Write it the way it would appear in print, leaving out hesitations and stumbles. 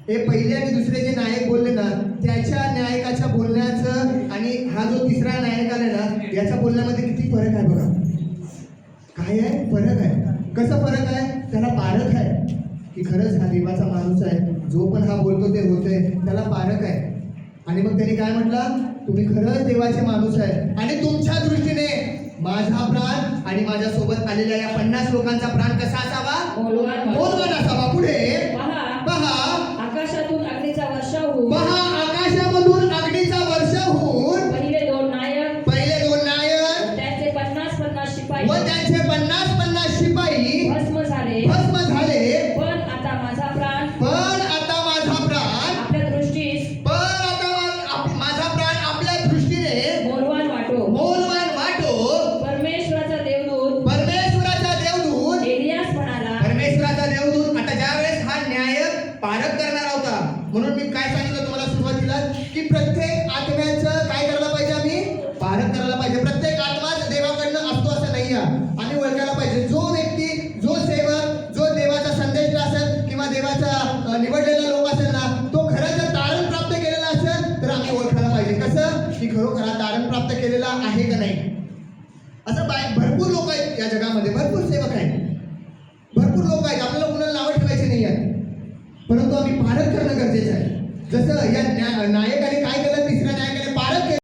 हे पहिले आणि दुसरे जे नायक बोलले ना, त्याच्या नायकाच्या बोलण्याचं आणि हा जो तिसरा नायक आला ना, याच्या बोलण्यामध्ये किती फरक आहे बघा. काय आहे फरक आहे. कसं फरक आहे? त्याला पारख आहे की खरंच हा देवाचा माणूस आहे, जो पण हा बोलतो ते होतंय, त्याला पारख आहे. आणि मग त्यांनी काय म्हटलं, तुम्ही खरंच देवाचे माणूस आहे आणि तुमच्या दृष्टीने माझा प्राण आणि माझ्यासोबत आलेल्या या 50 लोकांचा प्राण कसा असावा? मौल्यवान असावा. पुढे पहा, आकाशातून अग्नीचा वर्षाव होऊन, पहा आकाशामधून अग्नीचा वर्षाव होऊन पहिले दोन नायक त्यांचे 50 शिपाई व त्यांचे 50 शिपाई भस्म झाले. पण आता माझा प्राण आपल्या दृष्टीस आपल्या दृष्टीने मौल्यवान वाटो. परमेश्वराचा देवदूत एलियास म्हणाला. परमेश्वराचा देवदूत आता ज्यावेळेस हा न्याय पारख करणार होता, म्हणून मी काय सांगितलं तुम्हाला सुरुवातीला की प्रत्येक आत्म्याचं काय करायला पाहिजे, आम्ही पारख करायला पाहिजे. प्रत्येक आत्माच देवाकडनं असतो असं नाही आहे. आम्ही ओळखायला पाहिजे. जो व्यक्ती, जो सेवक, जो देवाचा संदेश असेल किंवा देवाचा निवडलेला लोक असेल ना, तो खरं जर तारण प्राप्त केलेला असेल तर आम्ही ओळखायला पाहिजे. कसं की खरोखर हा तारण प्राप्त केलेला आहे का नाही. असं भरपूर लोक आहेत या जगामध्ये, भरपूर सेवक आहेत, भरपूर लोक आहेत. आपल्याला कुणाला नावं ठेवायचे नाही आहेत, परंतु आम्ही पारख करणं गरजेचं आहे. जसं या नायकाने काय केलं, तिसऱ्या नायकाने पारख केलं.